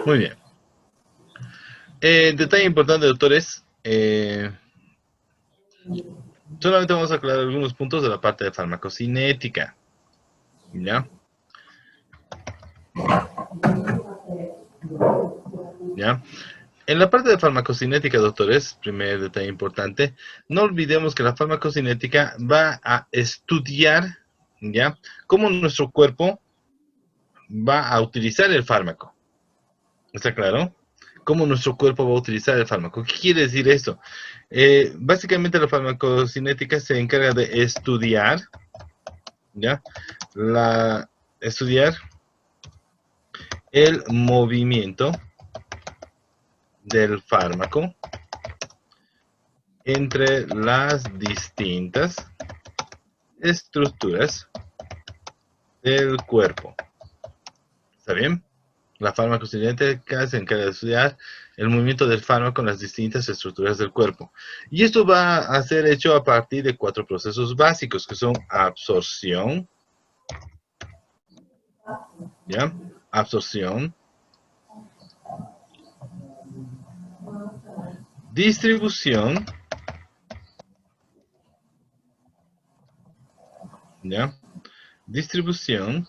Muy bien. Detalle importante, doctores. Solamente vamos a aclarar algunos puntos de la parte de farmacocinética. ¿Ya? ¿Ya? En la parte de farmacocinética, doctores, primer detalle importante, no olvidemos que la farmacocinética va a estudiar, ¿ya?, cómo nuestro cuerpo va a utilizar el fármaco. ¿Está claro? Cómo nuestro cuerpo va a utilizar el fármaco. ¿Qué quiere decir esto? Básicamente la farmacocinética se encarga de estudiar, ¿ya?, estudiar el movimiento del fármaco entre las distintas estructuras del cuerpo. ¿Está bien? La farmacocinética se encarga de estudiar el movimiento del fármaco en las distintas estructuras del cuerpo. Y esto va a ser hecho a partir de 4 procesos básicos, que son absorción, ¿ya? Absorción, distribución, ¿ya? Distribución,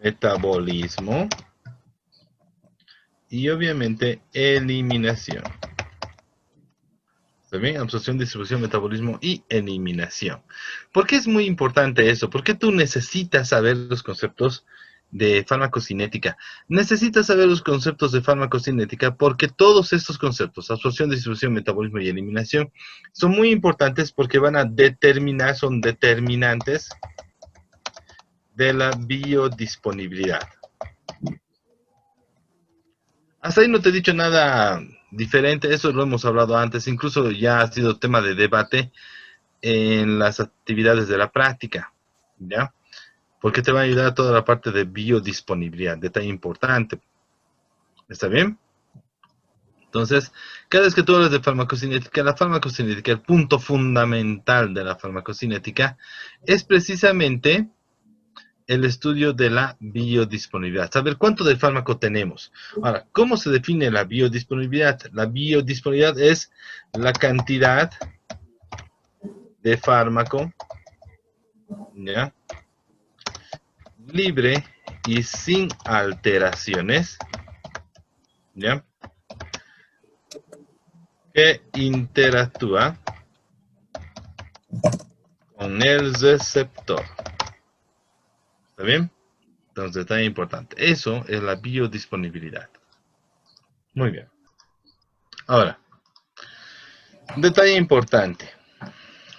metabolismo y obviamente eliminación. ¿Está bien? Absorción, distribución, metabolismo y eliminación. ¿Por qué es muy importante eso? ¿Por qué tú necesitas saber los conceptos de farmacocinética? Necesitas saber los conceptos de farmacocinética porque todos estos conceptos, absorción, distribución, metabolismo y eliminación, son muy importantes porque van a determinar, son determinantes de la biodisponibilidad. Hasta ahí no te he dicho nada diferente, eso lo hemos hablado antes, incluso ya ha sido tema de debate en las actividades de la práctica, ¿ya? Porque te va a ayudar toda la parte de biodisponibilidad, detalle importante. ¿Está bien? Entonces, cada vez que tú hablas de farmacocinética, la farmacocinética, el punto fundamental de la farmacocinética es precisamente el estudio de la biodisponibilidad, saber cuánto del fármaco tenemos. Ahora, ¿cómo se define la biodisponibilidad? La biodisponibilidad es la cantidad de fármaco, ¿ya?, libre y sin alteraciones, ¿ya?, que interactúa con el receptor. ¿Está bien? Entonces, tan importante. Eso es la biodisponibilidad. Muy bien. Ahora, detalle importante.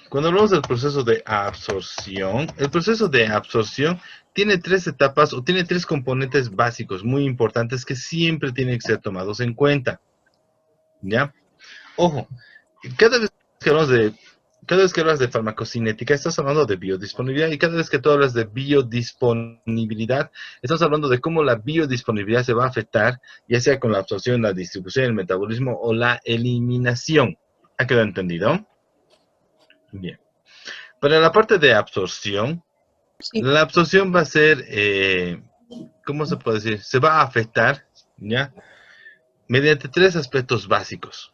Cuando hablamos del proceso de absorción, el proceso de absorción tiene 3 etapas o tiene 3 componentes básicos muy importantes que siempre tienen que ser tomados en cuenta. ¿Ya? Ojo, cada vez que hablamos de cada vez que hablas de farmacocinética, estás hablando de biodisponibilidad, y cada vez que tú hablas de biodisponibilidad, estás hablando de cómo la biodisponibilidad se va a afectar, ya sea con la absorción, la distribución, el metabolismo o la eliminación. ¿Ha quedado entendido? Bien. Para la parte de absorción, Sí. la absorción va a ser, ¿cómo se puede decir? Se va a afectar, ¿ya?, mediante 3 aspectos básicos.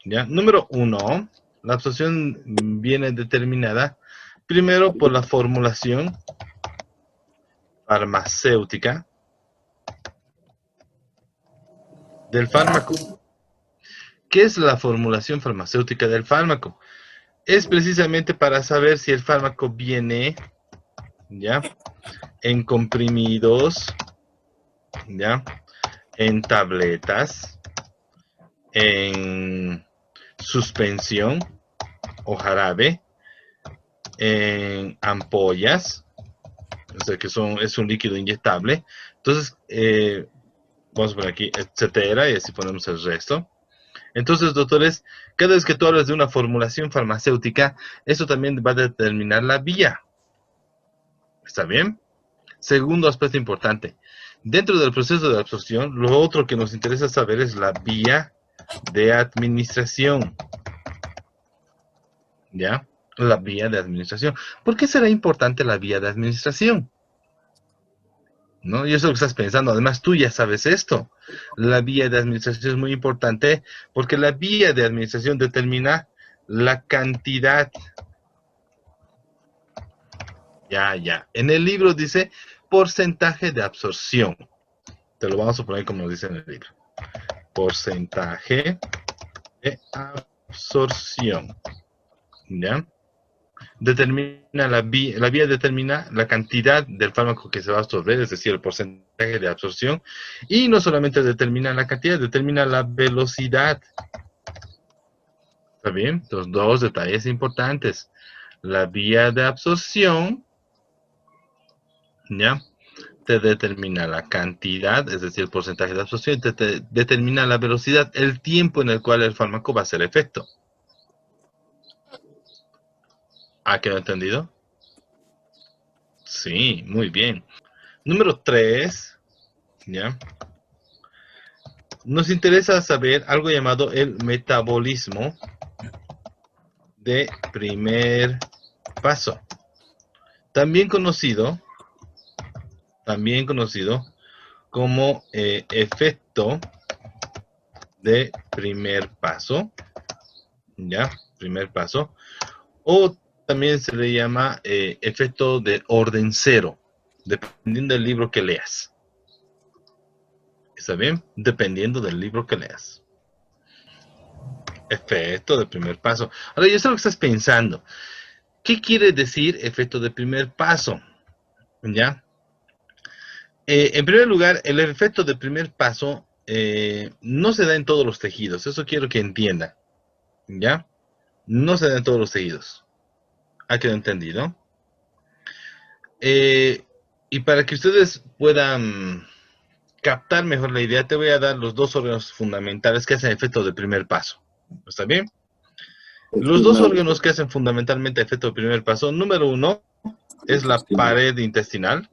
¿Ya? Número 1, la absorción viene determinada primero por la formulación farmacéutica del fármaco. ¿Qué es la formulación farmacéutica del fármaco? Es precisamente para saber si el fármaco viene, ¿ya?, en comprimidos, ¿ya?, en tabletas, en suspensión o jarabe, en ampollas, o sea que es un líquido inyectable. Entonces, vamos a poner aquí, etcétera, y así ponemos el resto. Entonces, doctores, cada vez que tú hablas de una formulación farmacéutica, eso también va a determinar la vía. ¿Está bien? Segundo aspecto importante. Dentro del proceso de absorción, lo otro que nos interesa saber es la vía de administración. ¿Ya? La vía de administración. ¿Por qué será importante la vía de administración? ¿no? Yo sé lo que estás pensando. Además, tú ya sabes esto. La vía de administración es muy importante porque la vía de administración determina la cantidad. Ya. En el libro dice porcentaje de absorción. Te lo vamos a poner como dice en el libro. Porcentaje de absorción. ¿Ya? Determina la vía determina la cantidad del fármaco que se va a absorber, es decir, el porcentaje de absorción, y no solamente determina la cantidad, determina la velocidad. ¿Está bien? Los dos detalles importantes. La vía de absorción, ¿ya? Te determina la cantidad, es decir, el porcentaje de absorción, te determina la velocidad, el tiempo en el cual el fármaco va a hacer efecto. ¿Ha quedado entendido? Sí, muy bien. Número 3, ¿ya? Nos interesa saber algo llamado el metabolismo de primer paso. También conocido como efecto de primer paso. ¿Ya? Primer paso. O también se le llama efecto de orden cero, dependiendo del libro que leas. ¿Está bien? Dependiendo del libro que leas. Efecto de primer paso. Ahora, yo sé lo que estás pensando. ¿Qué quiere decir efecto de primer paso? ¿Ya? En primer lugar, el efecto de primer paso no se da en todos los tejidos. Eso quiero que entiendan. ¿Ya? No se da en todos los tejidos. ¿Ha quedado entendido? Y para que ustedes puedan captar mejor la idea, te voy a dar los dos órganos fundamentales que hacen efecto de primer paso. ¿Está bien? Los dos órganos que hacen fundamentalmente efecto de primer paso, número 1 es la pared intestinal.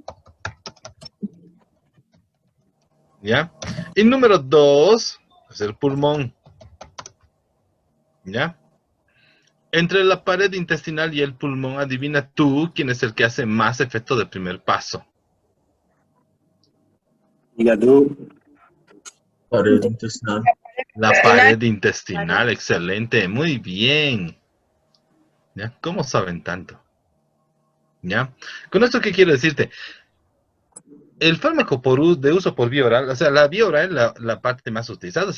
¿Ya? Y número 2 es el pulmón. ¿Ya? Entre la pared intestinal y el pulmón, adivina tú quién es el que hace más efecto de primer paso. Hígado. Pared intestinal. La pared intestinal, excelente, muy bien. ¿Ya? ¿Cómo saben tanto? ¿Ya? Con esto, ¿qué quiero decirte? El fármaco de uso por vía oral, o sea, la vía oral, la parte más utilizada,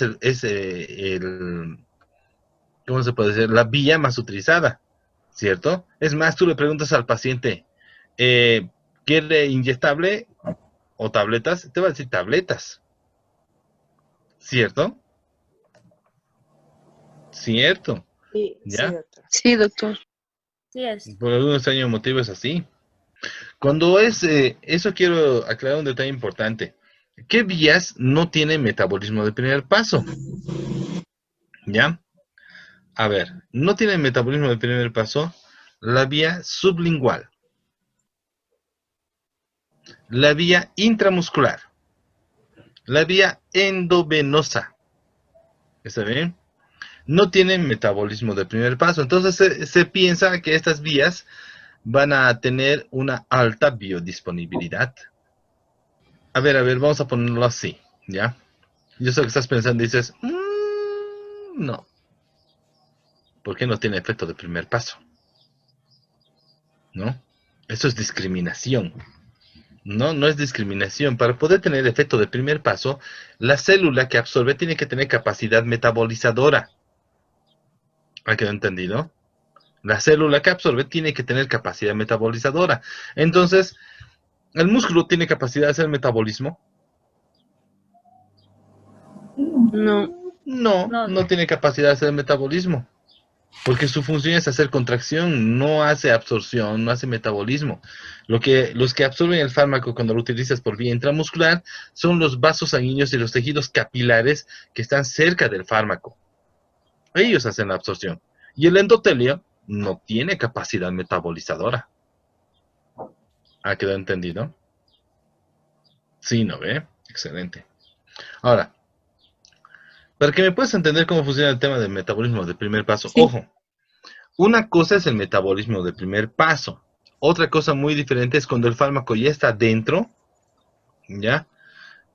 ¿cómo se puede decir? La vía más utilizada, ¿cierto? Es más, tú le preguntas al paciente, ¿quiere inyectable o tabletas? Te va a decir tabletas, ¿cierto? ¿Cierto? Sí, ¿Ya? doctor. Sí, doctor. Sí es. Por algún extraño motivo es así. Cuando eso quiero aclarar un detalle importante. ¿Qué vías no tienen metabolismo de primer paso? ¿Ya? A ver, no tiene metabolismo de primer paso la vía sublingual, la vía intramuscular, la vía endovenosa. ¿Está bien? No tienen metabolismo de primer paso. Entonces se piensa que estas vías van a tener una alta biodisponibilidad. A ver, vamos a ponerlo así, ¿ya? Yo sé que estás pensando y dices, no. ¿Por qué no tiene efecto de primer paso? ¿No? Eso es discriminación. No, no es discriminación. Para poder tener efecto de primer paso, la célula que absorbe tiene que tener capacidad metabolizadora. ¿Ha quedado entendido? La célula que absorbe tiene que tener capacidad metabolizadora. Entonces, ¿el músculo tiene capacidad de hacer metabolismo? No. No tiene capacidad de hacer metabolismo. Porque su función es hacer contracción, no hace absorción, no hace metabolismo. Los que absorben el fármaco cuando lo utilizas por vía intramuscular son los vasos sanguíneos y los tejidos capilares que están cerca del fármaco. Ellos hacen la absorción. Y el endotelio no tiene capacidad metabolizadora. ¿Ha quedado entendido? Sí, ¿no ve? Excelente. Ahora, para que me puedas entender cómo funciona el tema del metabolismo de primer paso, Sí. ojo, una cosa es el metabolismo de primer paso. Otra cosa muy diferente es cuando el fármaco ya está dentro, ¿ya?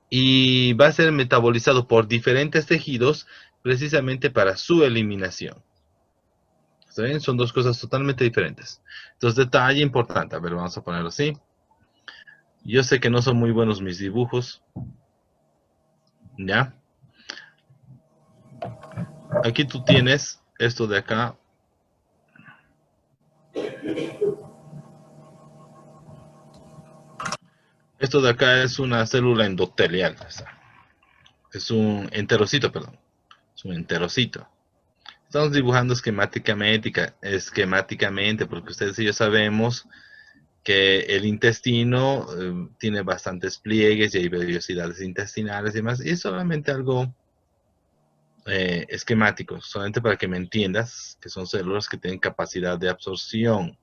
Y va a ser metabolizado por diferentes tejidos precisamente para su eliminación. ¿Está bien? Son dos cosas totalmente diferentes. Entonces, detalle importante. A ver, vamos a ponerlo así. Yo sé que no son muy buenos mis dibujos. ¿Ya? Aquí tú tienes esto de acá. Esto de acá es una célula endotelial. Es un enterocito, perdón. Es un enterocito. Estamos dibujando esquemáticamente, porque ustedes y yo sabemos que el intestino tiene bastantes pliegues y hay vellosidades intestinales y demás. Y es solamente algo esquemático, solamente para que me entiendas que son células que tienen capacidad de absorción.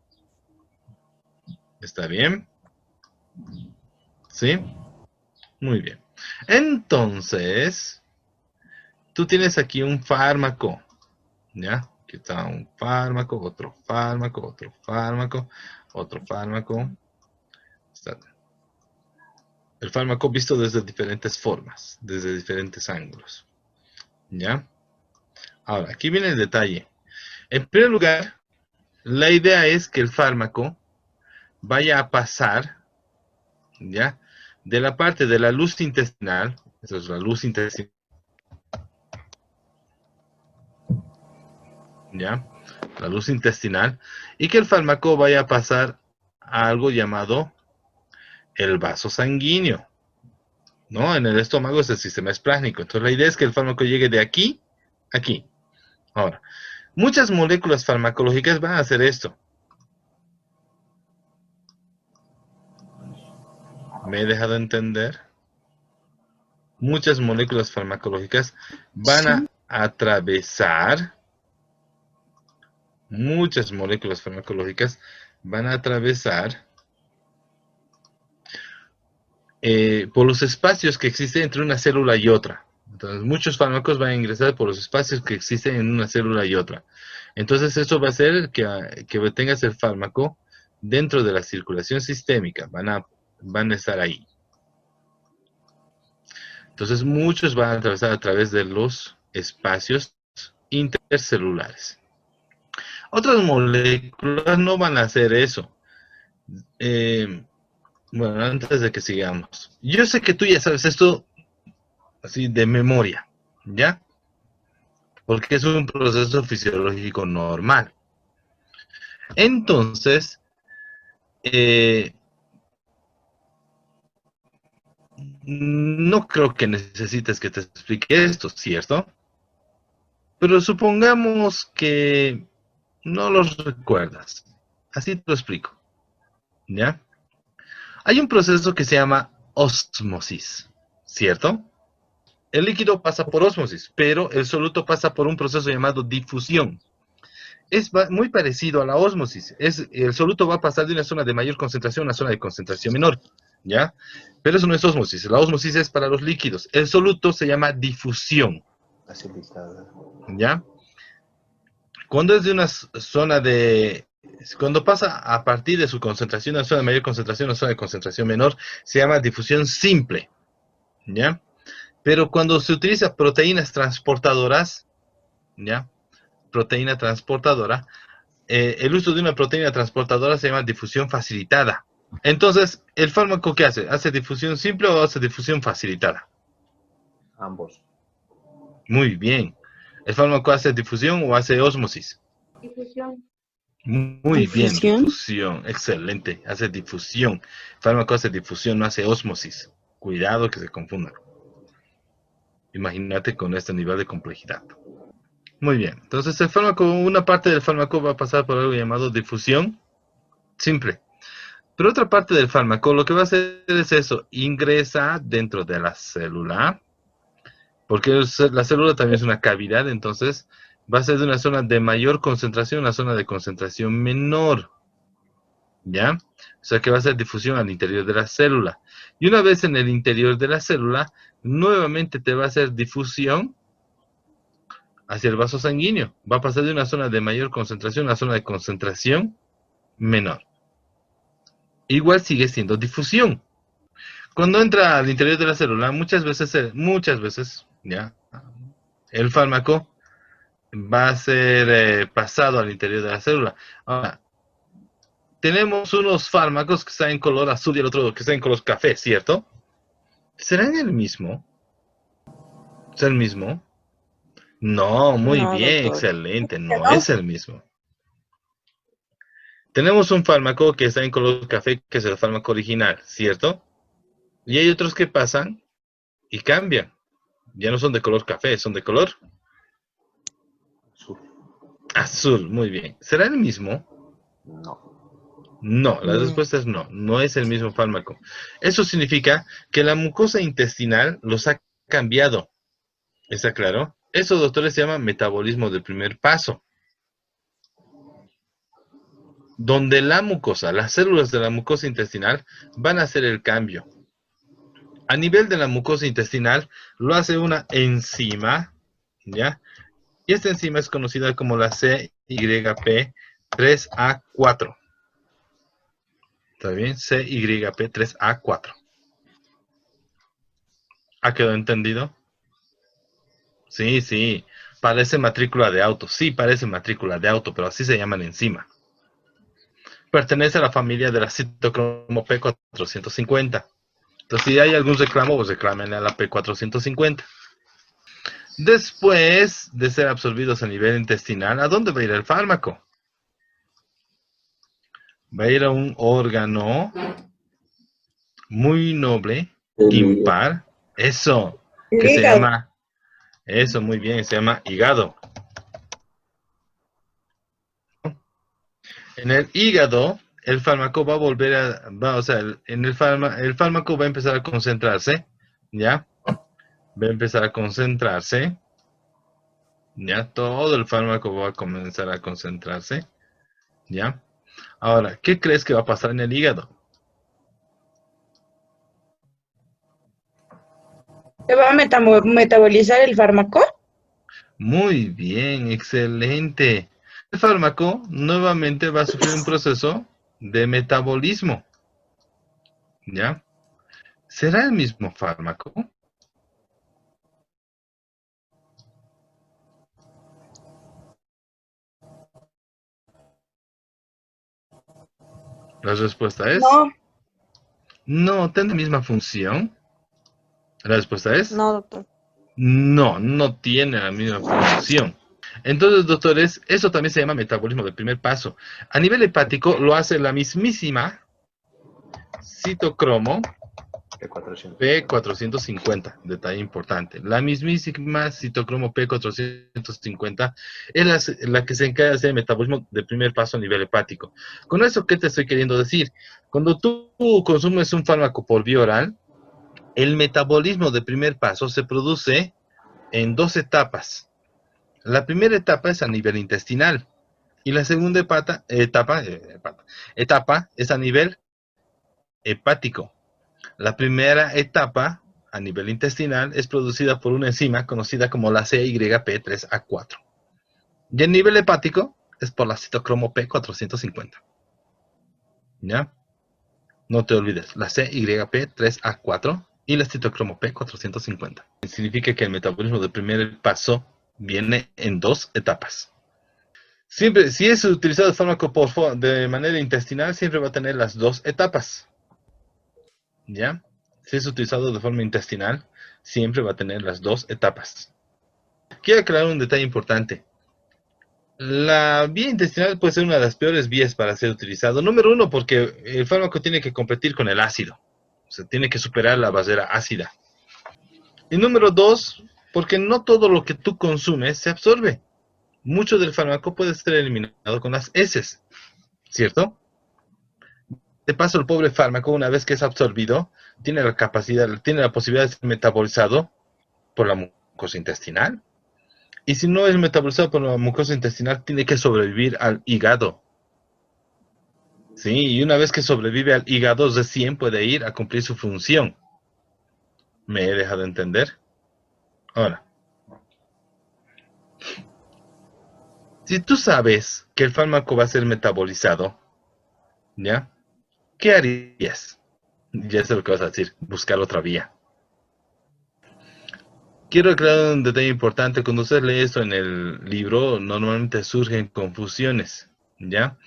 ¿Está bien? ¿Sí? Muy bien. Entonces, tú tienes aquí un fármaco. ¿Ya? Aquí está un fármaco, otro fármaco, otro fármaco, otro fármaco. Está el fármaco visto desde diferentes formas, desde diferentes ángulos. ¿Ya? Ahora, aquí viene el detalle. En primer lugar, la idea es que el fármaco vaya a pasar, ¿ya? De la parte de la luz intestinal, eso es la luz intestinal, ¿ya? La luz intestinal, y que el fármaco vaya a pasar a algo llamado el vaso sanguíneo, ¿no? En el estómago es el sistema esplácnico. Entonces la idea es que el fármaco llegue de aquí a aquí. Ahora, muchas moléculas farmacológicas van a hacer esto. ¿Me he dejado entender? Muchas moléculas farmacológicas van a atravesar, muchas moléculas farmacológicas van a atravesar por los espacios que existen entre una célula y otra. Entonces, muchos fármacos van a ingresar por los espacios que existen en una célula y otra. Entonces, eso va a hacer que tengas el fármaco dentro de la circulación sistémica. Van a estar ahí. Entonces, muchos van a atravesar a través de los espacios intercelulares. Otras moléculas no van a hacer eso. Bueno, antes de que sigamos. Yo sé que tú ya sabes esto así de memoria, ¿ya? Porque es un proceso fisiológico normal. Entonces, no creo que necesites que te explique esto, ¿cierto? Pero supongamos que no los recuerdas. Así te lo explico, ¿ya? Hay un proceso que se llama ósmosis, ¿cierto? El líquido pasa por ósmosis, pero el soluto pasa por un proceso llamado difusión. Es muy parecido a la ósmosis. El soluto va a pasar de una zona de mayor concentración a una zona de concentración menor, ¿ya? Pero eso no es ósmosis. La ósmosis es para los líquidos. El soluto se llama difusión, ¿ya? Cuando es de una zona de... Cuando pasa a partir de su concentración a una zona de mayor concentración a una zona de concentración menor, se llama difusión simple, ¿ya? Pero cuando se utiliza proteínas transportadoras, ¿ya? Proteína transportadora, el uso de una proteína transportadora se llama difusión facilitada. Entonces, ¿el fármaco qué hace? ¿Hace difusión simple o hace difusión facilitada? Ambos. Muy bien. ¿El fármaco hace difusión o hace ósmosis? Difusión. Muy bien, Difusión. difusión. Excelente. Hace difusión. El fármaco hace difusión, no hace ósmosis. Cuidado que se confundan. Imagínate con este nivel de complejidad. Muy bien. Entonces, el fármaco, una parte del fármaco va a pasar por algo llamado difusión simple. Pero otra parte del fármaco lo que va a hacer es eso, ingresa dentro de la célula, porque la célula también es una cavidad, entonces va a ser de una zona de mayor concentración a una zona de concentración menor, ¿ya? O sea que va a ser difusión al interior de la célula. Y una vez en el interior de la célula, nuevamente te va a hacer difusión hacia el vaso sanguíneo. Va a pasar de una zona de mayor concentración a una zona de concentración menor. Igual sigue siendo difusión. Cuando entra al interior de la célula, muchas veces, ya, el fármaco va a ser pasado al interior de la célula. Ahora, tenemos unos fármacos que están en color azul y el otro que está en color café, ¿cierto? ¿Serán el mismo? ¿Es el mismo? No, muy No, bien, doctor. excelente, no ¿No? es el mismo. Tenemos un fármaco que está en color café, que es el fármaco original, ¿cierto? Y hay otros que pasan y cambian. Ya no son de color café, son de color Azul. azul. Muy bien. ¿Será el mismo? No. No, la No. respuesta es no, no es el mismo fármaco. Eso significa que la mucosa intestinal los ha cambiado. ¿Está claro? Eso, doctores, se llama metabolismo de primer paso. Donde la mucosa, las células de la mucosa intestinal van a hacer el cambio. A nivel de la mucosa intestinal lo hace una enzima, ¿ya? Y esta enzima es conocida como la CYP3A4. ¿Está bien? CYP3A4. ¿Ha quedado entendido? Sí, sí. Parece matrícula de auto. Sí, parece matrícula de auto, pero así se llaman enzima. Pertenece a la familia de la citocromo P450. Entonces, si hay algún reclamo, pues reclamen a la P450. Después de ser absorbidos a nivel intestinal, ¿a dónde va a ir el fármaco? Va a ir a un órgano muy noble, El hígado. impar, eso, El que se hígado. llama, eso muy bien, se llama hígado. En el hígado, el fármaco va a volver o sea, el fármaco va a empezar a concentrarse, ¿ya? Va a empezar a concentrarse, ¿ya? Todo el fármaco va a comenzar a concentrarse, ¿ya? Ahora, ¿qué crees que va a pasar en el hígado? ¿Se va a metabolizar el fármaco? Muy bien, excelente. El fármaco nuevamente va a sufrir un proceso de metabolismo, ¿ya? ¿Será el mismo fármaco? La respuesta es No. no, ¿tiene la misma función? La respuesta es No, doctor. no, no tiene la misma función. Entonces, doctores, eso también se llama metabolismo del primer paso. A nivel hepático lo hace la mismísima citocromo P400. P450, detalle importante. La mismísima citocromo P450 es la que se encarga de hacer el metabolismo del primer paso a nivel hepático. Con eso, ¿qué te estoy queriendo decir? Cuando tú consumes un fármaco por vía oral, el metabolismo del primer paso se produce en dos etapas. La primera etapa es a nivel intestinal y la segunda etapa es a nivel hepático. La primera etapa a nivel intestinal es producida por una enzima conocida como la CYP3A4. Y el nivel hepático es por la citocromo P450. ¿Ya? No te olvides, la CYP3A4 y la citocromo P450. Significa que el metabolismo del primer paso viene en dos etapas. Siempre, si es utilizado el fármaco de manera intestinal, siempre va a tener las dos etapas. ¿Ya? Si es utilizado de forma intestinal, siempre va a tener las dos etapas. Quiero aclarar un detalle importante. La vía intestinal puede ser una de las peores vías para ser utilizado. Número uno, porque el fármaco tiene que competir con el ácido. O sea, tiene que superar la barrera ácida. Y número dos, porque no todo lo que tú consumes se absorbe. Mucho del fármaco puede ser eliminado con las heces, ¿cierto? De paso, el pobre fármaco, una vez que es absorbido, tiene la posibilidad de ser metabolizado por la mucosa intestinal. Y si no es metabolizado por la mucosa intestinal, tiene que sobrevivir al hígado. Sí, y una vez que sobrevive al hígado, recién puede ir a cumplir su función. ¿Me he dejado entender? Ahora, si tú sabes que el fármaco va a ser metabolizado, ¿ya? ¿Qué harías? Ya sé lo que vas a decir, buscar otra vía. Quiero aclarar un detalle importante. Cuando usted lee esto en el libro, normalmente surgen confusiones, ¿ya?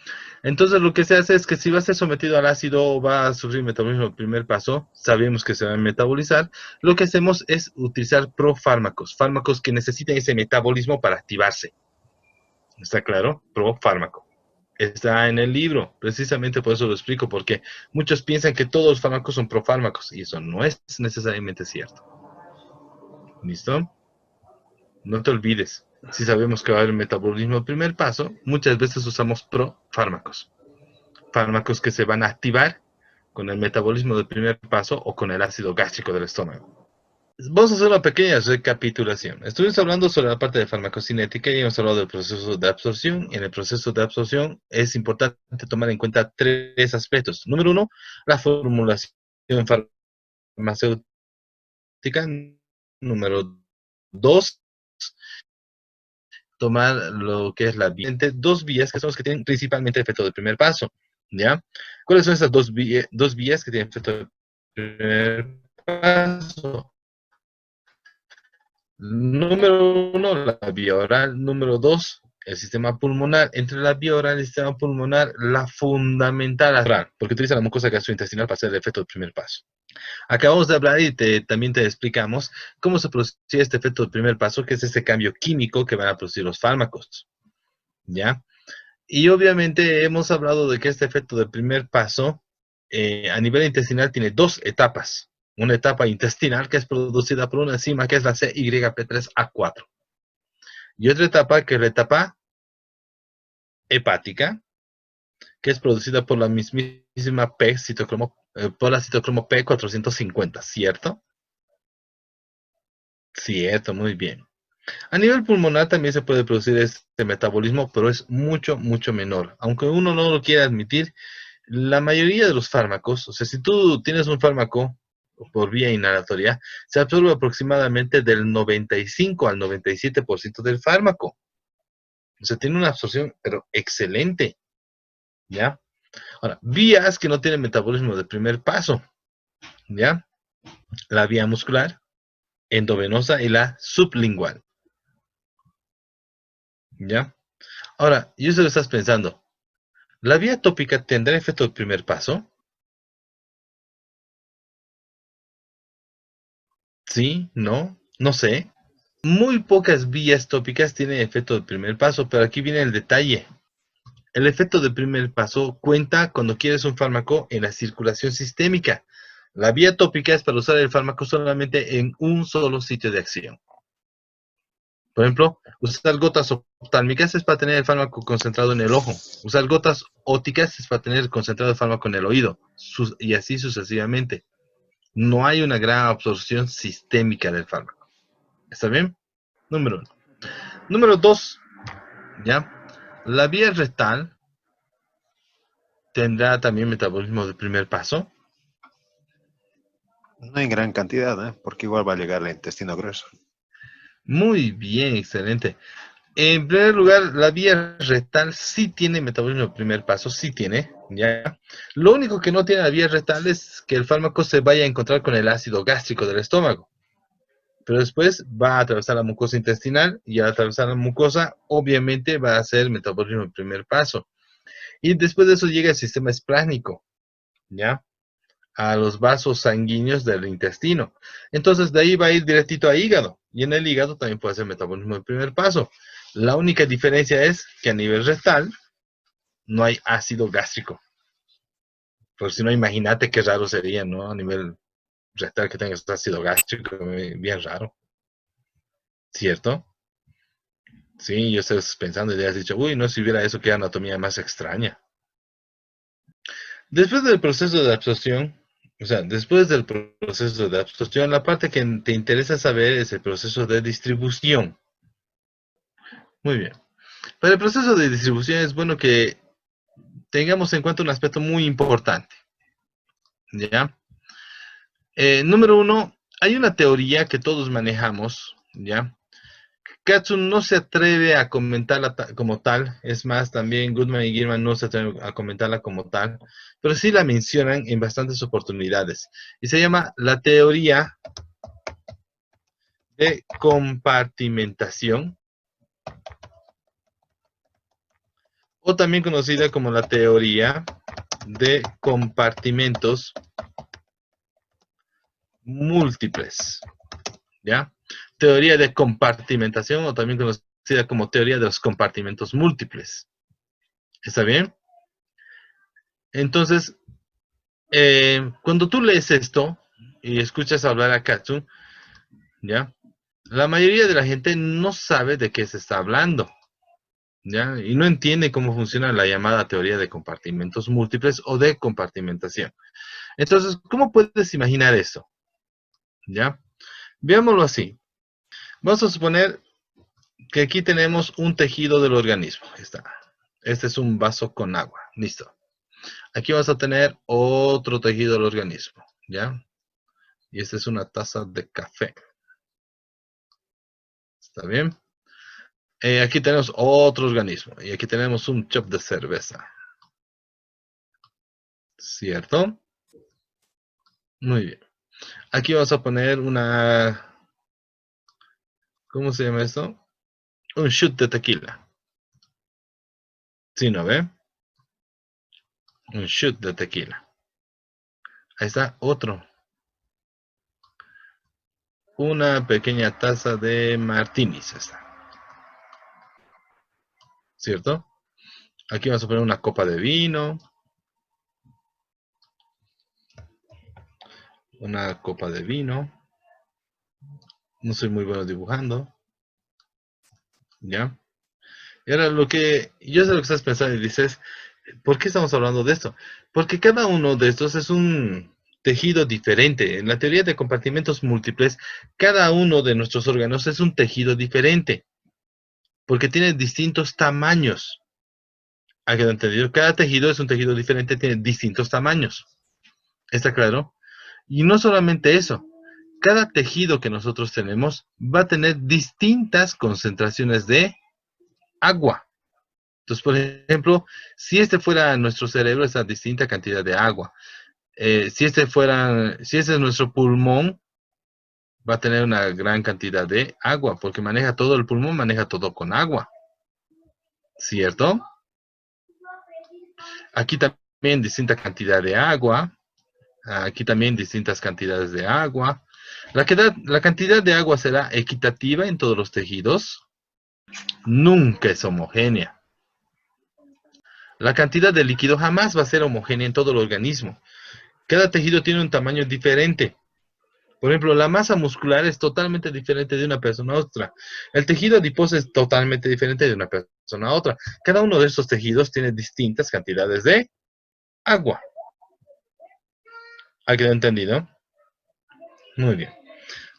Entonces lo que se hace es que si va a ser sometido al ácido o va a sufrir metabolismo el primer paso, sabemos que se va a metabolizar, lo que hacemos es utilizar profármacos, fármacos que necesiten ese metabolismo para activarse. ¿Está claro? Profármaco. Está en el libro, precisamente por eso lo explico, porque muchos piensan que todos los fármacos son profármacos y eso no es necesariamente cierto. ¿Listo? No te olvides, si sabemos que va a haber metabolismo el primer paso, muchas veces usamos profármacos. Fármacos que se van a activar con el metabolismo del primer paso o con el ácido gástrico del estómago. Vamos a hacer una pequeña recapitulación. Estuvimos hablando sobre la parte de farmacocinética y hemos hablado del proceso de absorción. Y en el proceso de absorción es importante tomar en cuenta tres aspectos. Número uno, la formulación farmacéutica. Número dos, tomar lo que es la vía. Dos vías que son las que tienen principalmente efecto del primer paso. ¿Ya? ¿Cuáles son esas dos vías que tienen efecto del primer paso? Número uno, la vía oral. Número dos, el sistema pulmonar. Entre la vía oral y el sistema pulmonar, la fundamental oral, porque utiliza la mucosa gastrointestinal para hacer el efecto del primer paso. Acabamos de hablar y también te explicamos cómo se produce este efecto del primer paso, que es ese cambio químico que van a producir los fármacos. ¿Ya? Y obviamente hemos hablado de que este efecto del primer paso a nivel intestinal tiene dos etapas. Una etapa intestinal que es producida por una enzima que es la CYP3A4. Y otra etapa que es la etapa hepática, que es producida por la mismísima por la citocromo P450, ¿cierto? Cierto, muy bien. A nivel pulmonar también se puede producir este metabolismo, pero es mucho, mucho menor. Aunque uno no lo quiera admitir, la mayoría de los fármacos, o sea, si tú tienes un fármaco por vía inhalatoria, se absorbe aproximadamente del 95 al 97% del fármaco. O sea, tiene una absorción, pero excelente, ¿ya? Ahora, vías que no tienen metabolismo de primer paso, ¿ya? La vía muscular, endovenosa y la sublingual, ¿ya? Ahora, yo sé lo estás pensando, ¿la vía tópica tendrá efecto de primer paso? ¿Sí? ¿No? No sé. Muy pocas vías tópicas tienen efecto de primer paso, pero aquí viene el detalle. El efecto de primer paso cuenta cuando quieres un fármaco en la circulación sistémica. La vía tópica es para usar el fármaco solamente en un solo sitio de acción. Por ejemplo, usar gotas oftálmicas es para tener el fármaco concentrado en el ojo. Usar gotas ópticas es para tener concentrado el fármaco en el oído. Y así sucesivamente. No hay una gran absorción sistémica del fármaco. ¿Está bien? Número uno. Número dos, ¿ya? La vía rectal tendrá también metabolismo de primer paso. No en gran cantidad, ¿eh? Porque igual va a llegar al intestino grueso. Muy bien, excelente. En primer lugar, la vía rectal sí tiene metabolismo de primer paso, sí tiene, ¿ya? Lo único que no tiene la vía rectal es que el fármaco se vaya a encontrar con el ácido gástrico del estómago. Pero después va a atravesar la mucosa intestinal y al atravesar la mucosa, obviamente va a hacer metabolismo de primer paso. Y después de eso llega el sistema esplácnico, ¿ya? A los vasos sanguíneos del intestino. Entonces de ahí va a ir directito a hígado. Y en el hígado también puede ser metabolismo de primer paso. La única diferencia es que a nivel rectal no hay ácido gástrico. Por si no, imagínate qué raro sería, ¿no? A nivel rectal que tengas ácido gástrico, bien raro. ¿Cierto? Sí, yo estoy pensando y has dicho, uy, no, si hubiera eso, qué anatomía más extraña. Después del proceso de absorción, o sea, después del proceso de absorción, la parte que te interesa saber es el proceso de distribución. Muy bien. Para el proceso de distribución es bueno que tengamos en cuenta un aspecto muy importante. ¿Ya? Número uno, hay una teoría que todos manejamos, ¿ya? Katsun no se atreve a comentarla como tal. Es más, también Goodman y Gilman no se atreven a comentarla como tal. Pero sí la mencionan en bastantes oportunidades. Y se llama la teoría de compartimentación. O también conocida como la teoría de compartimentos múltiples. ¿Ya? Teoría de compartimentación o también conocida como teoría de los compartimentos múltiples. ¿Está bien? Entonces, cuando tú lees esto y escuchas hablar a Katsun, ¿ya? La mayoría de la gente no sabe de qué se está hablando, ¿ya? Y no entiende cómo funciona la llamada teoría de compartimentos múltiples o de compartimentación. Entonces, ¿cómo puedes imaginar esto? ¿Ya? Veámoslo así. Vamos a suponer que aquí tenemos un tejido del organismo. Está. Este es un vaso con agua. Listo. Aquí vas a tener otro tejido del organismo. ¿Ya? Y esta es una taza de café. ¿Está bien? Aquí tenemos otro organismo. Y aquí tenemos un chop de cerveza. ¿Cierto? Muy bien. Aquí vamos a poner una... ¿Cómo se llama esto? Un shoot de tequila. ¿Sí, no ve? Un shoot de tequila. Ahí está otro. Una pequeña taza de martinis. Está. ¿Cierto? Aquí vamos a poner una copa de vino. Una copa de vino. No soy muy bueno dibujando. ¿Ya? Y ahora yo sé lo que estás pensando y dices, ¿por qué estamos hablando de esto? Porque cada uno de estos es un tejido diferente. En la teoría de compartimentos múltiples, cada uno de nuestros órganos es un tejido diferente. Porque tiene distintos tamaños. ¿Ha quedado entendido? Cada tejido es un tejido diferente, tiene distintos tamaños. ¿Está claro? Y no solamente eso. Cada tejido que nosotros tenemos va a tener distintas concentraciones de agua. Entonces, por ejemplo, si este fuera nuestro cerebro, es una distinta cantidad de agua. Si ese es nuestro pulmón, va a tener una gran cantidad de agua, porque maneja todo el pulmón, maneja todo con agua. ¿Cierto? Aquí también distinta cantidad de agua. Aquí también distintas cantidades de agua. La cantidad de agua será equitativa en todos los tejidos. Nunca es homogénea. La cantidad de líquido jamás va a ser homogénea en todo el organismo. Cada tejido tiene un tamaño diferente. Por ejemplo, la masa muscular es totalmente diferente de una persona a otra. El tejido adiposo es totalmente diferente de una persona a otra. Cada uno de estos tejidos tiene distintas cantidades de agua. ¿Ha quedado entendido? Muy bien.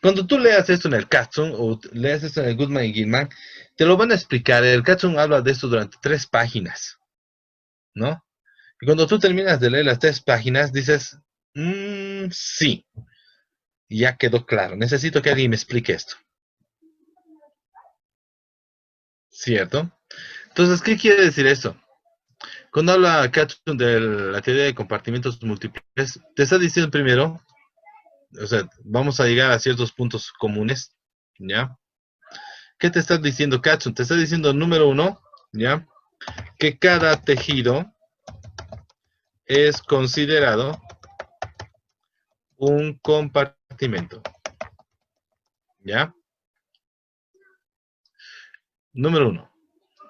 Cuando tú leas esto en el Katsun o leas esto en el Goodman y Gilman, te lo van a explicar. El Katsun habla de esto durante 3 páginas, ¿no? Y cuando tú terminas de leer las 3 páginas, dices, sí, ya quedó claro. Necesito que alguien me explique esto. ¿Cierto? Entonces, ¿qué quiere decir esto? Cuando habla Katsun de la teoría de compartimentos múltiples, te está diciendo primero, o sea, vamos a llegar a ciertos puntos comunes, ¿ya? ¿Qué te está diciendo Katsun? Te está diciendo, número 1, ¿ya? Que cada tejido es considerado un compartimento, ¿ya? Número 1.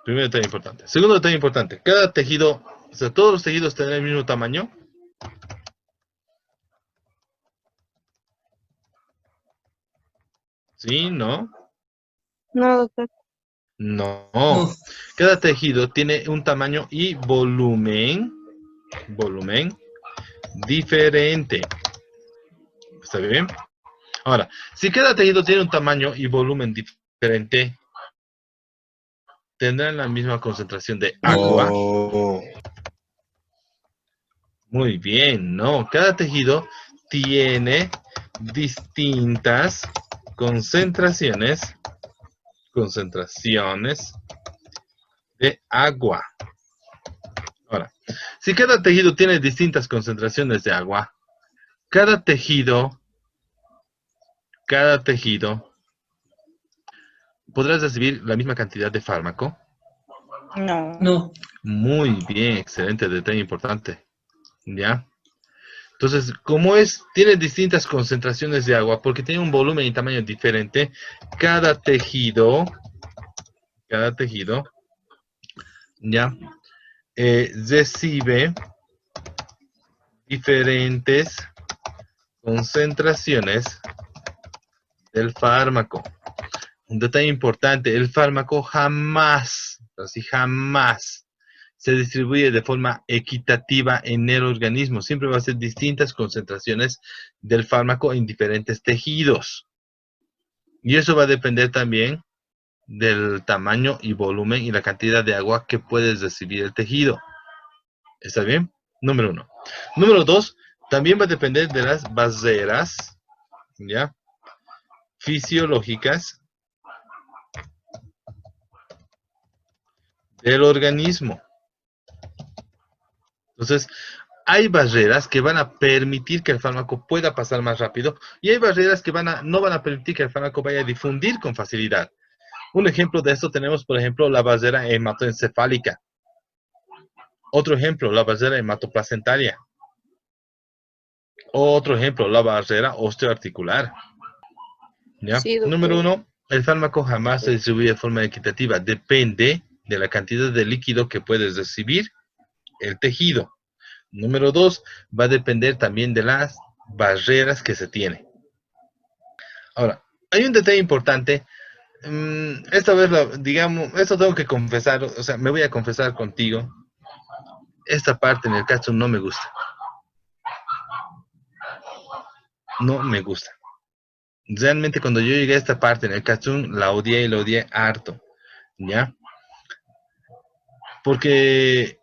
Primer detalle importante. Segundo detalle importante. Cada tejido, o sea, todos los tejidos tienen el mismo tamaño. ¿Sí? ¿No? No, doctor. No. No. Cada tejido tiene un tamaño y volumen diferente. ¿Está bien? Ahora, si cada tejido tiene un tamaño y volumen diferente, ¿tendrán la misma concentración de agua? Oh, Muy bien, no. Cada tejido tiene distintas concentraciones concentraciones de agua. Ahora, si cada tejido tiene distintas concentraciones de agua, cada tejido podrá recibir la misma cantidad de fármaco. No. No. Muy bien, excelente, detalle importante. ¿Ya? Entonces, tiene distintas concentraciones de agua, porque tiene un volumen y tamaño diferente, cada tejido, ¿ya? Recibe diferentes concentraciones del fármaco. Un detalle importante, el fármaco jamás se distribuye de forma equitativa en el organismo. Siempre va a ser distintas concentraciones del fármaco en diferentes tejidos. Y eso va a depender también del tamaño y volumen y la cantidad de agua que puedes recibir el tejido. ¿Está bien? Número 1. Número 2, también va a depender de las barreras, ¿ya? Fisiológicas del organismo. Entonces, hay barreras que van a permitir que el fármaco pueda pasar más rápido y hay barreras que no van a permitir que el fármaco vaya a difundir con facilidad. Un ejemplo de esto tenemos, por ejemplo, la barrera hematoencefálica. Otro ejemplo, la barrera hematoplacentaria. Otro ejemplo, la barrera osteoarticular. ¿Ya? Sí, doctor. Número 1, el fármaco jamás se distribuye de forma equitativa. Depende de la cantidad de líquido que puedes recibir el tejido. Número 2, va a depender también de las barreras que se tiene. Ahora, hay un detalle importante. Esta vez, esto tengo que confesar, o sea, me voy a confesar contigo. Esta parte en el Katsun no me gusta. No me gusta. Realmente cuando yo llegué a esta parte en el Katsun, la odié y la odié harto. ¿Ya? Porque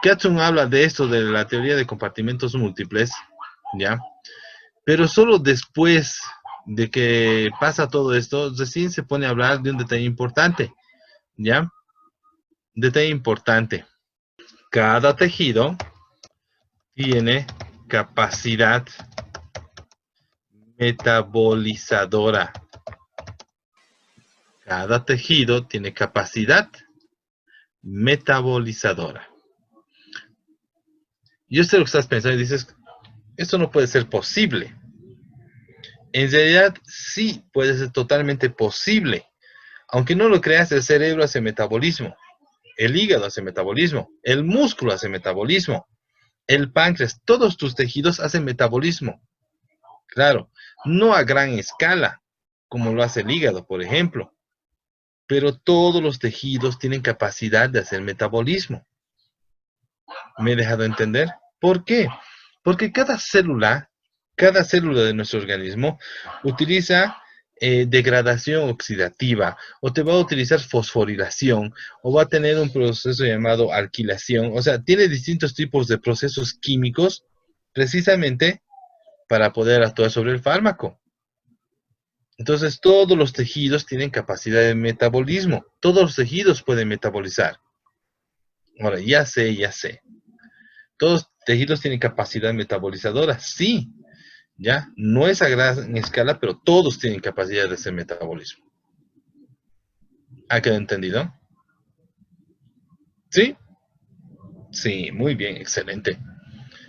Katsun habla de esto, de la teoría de compartimentos múltiples, ¿ya? Pero solo después de que pasa todo esto, recién se pone a hablar de un detalle importante, ¿ya? Detalle importante. Cada tejido tiene capacidad metabolizadora. Cada tejido tiene capacidad metabolizadora. Yo sé lo que estás pensando y dices, esto no puede ser posible. En realidad, sí puede ser totalmente posible. Aunque no lo creas, el cerebro hace metabolismo. El hígado hace metabolismo. El músculo hace metabolismo. El páncreas, todos tus tejidos hacen metabolismo. Claro, no a gran escala, como lo hace el hígado, por ejemplo. Pero todos los tejidos tienen capacidad de hacer metabolismo. ¿Me he dejado entender? ¿Por qué? Porque cada célula de nuestro organismo utiliza degradación oxidativa, o te va a utilizar fosforilación, o va a tener un proceso llamado alquilación. O sea, tiene distintos tipos de procesos químicos precisamente para poder actuar sobre el fármaco. Entonces, todos los tejidos tienen capacidad de metabolismo. Todos los tejidos pueden metabolizar. Ahora, ya sé. Todos los tejidos tienen capacidad metabolizadora, sí. ¿Ya? No es a gran escala, pero todos tienen capacidad de hacer metabolismo. ¿Ha quedado entendido? ¿Sí? Sí, muy bien, excelente.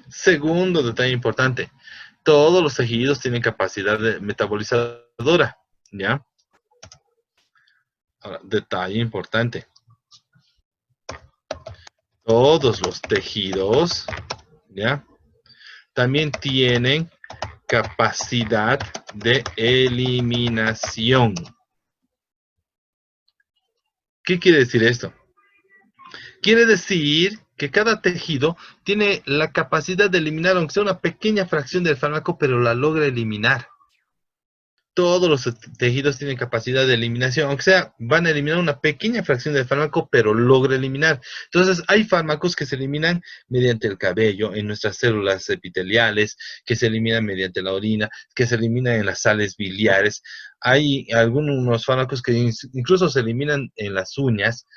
Segundo detalle importante. Todos los tejidos tienen capacidad de metabolizadora. ¿Ya? Ahora, detalle importante. Todos los tejidos, ¿ya? También tienen capacidad de eliminación. ¿Qué quiere decir esto? Quiere decir que cada tejido tiene la capacidad de eliminar, aunque sea una pequeña fracción del fármaco, pero la logra eliminar. todos los tejidos tienen capacidad de eliminación, aunque sea, van a eliminar una pequeña fracción del fármaco, pero logra eliminar. Entonces, hay fármacos que se eliminan mediante el cabello, en nuestras células epiteliales, que se eliminan mediante la orina, que se eliminan en las sales biliares. Hay algunos fármacos que incluso se eliminan en las uñas,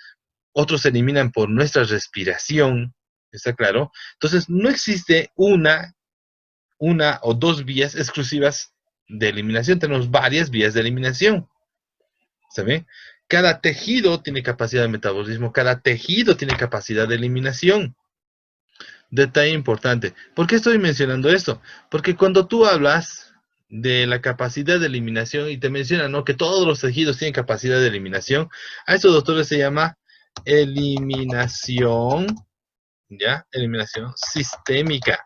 otros se eliminan por nuestra respiración, ¿está claro? Entonces, no existe una o dos vías exclusivas de eliminación, tenemos varias vías de eliminación. ¿Sabe? Cada tejido tiene capacidad de metabolismo, cada tejido tiene capacidad de eliminación. Detalle importante. ¿Por qué estoy mencionando esto? Porque cuando tú hablas de la capacidad de eliminación y te mencionan, ¿no?, que todos los tejidos tienen capacidad de eliminación, a eso, doctores, se llama eliminación, ¿ya? Eliminación sistémica.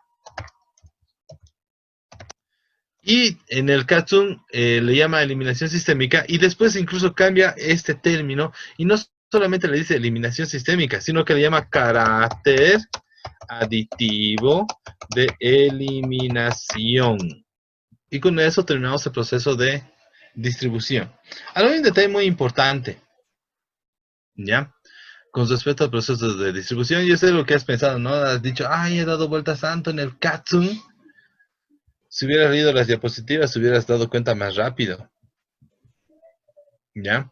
Y en el Katsun le llama eliminación sistémica y después incluso cambia este término y no solamente le dice eliminación sistémica, sino que le llama carácter aditivo de eliminación. Y con eso terminamos el proceso de distribución. Ahora hay un detalle muy importante, ¿ya? Con respecto al proceso de distribución, yo sé lo que has pensado, ¿no? Has dicho, ay, he dado vueltas tanto en el Katsun. Si hubieras leído las diapositivas, te hubieras dado cuenta más rápido. ¿Ya?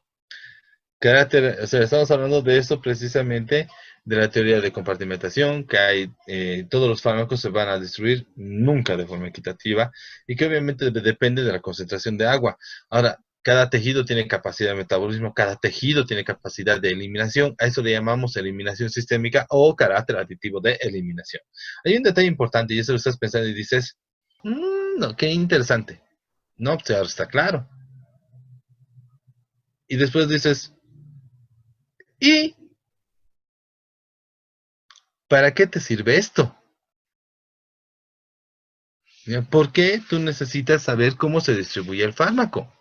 Carácter, o sea, estamos hablando de esto precisamente, de la teoría de compartimentación, que hay, todos los fármacos se van a destruir nunca de forma equitativa, y que obviamente depende de la concentración de agua. Ahora, cada tejido tiene capacidad de metabolismo, cada tejido tiene capacidad de eliminación, a eso le llamamos eliminación sistémica o carácter aditivo de eliminación. Hay un detalle importante, y eso lo estás pensando y dices, no, qué interesante. No, pues ahora está claro. Y después dices, ¿y para qué te sirve esto? ¿Por qué tú necesitas saber cómo se distribuye el fármaco?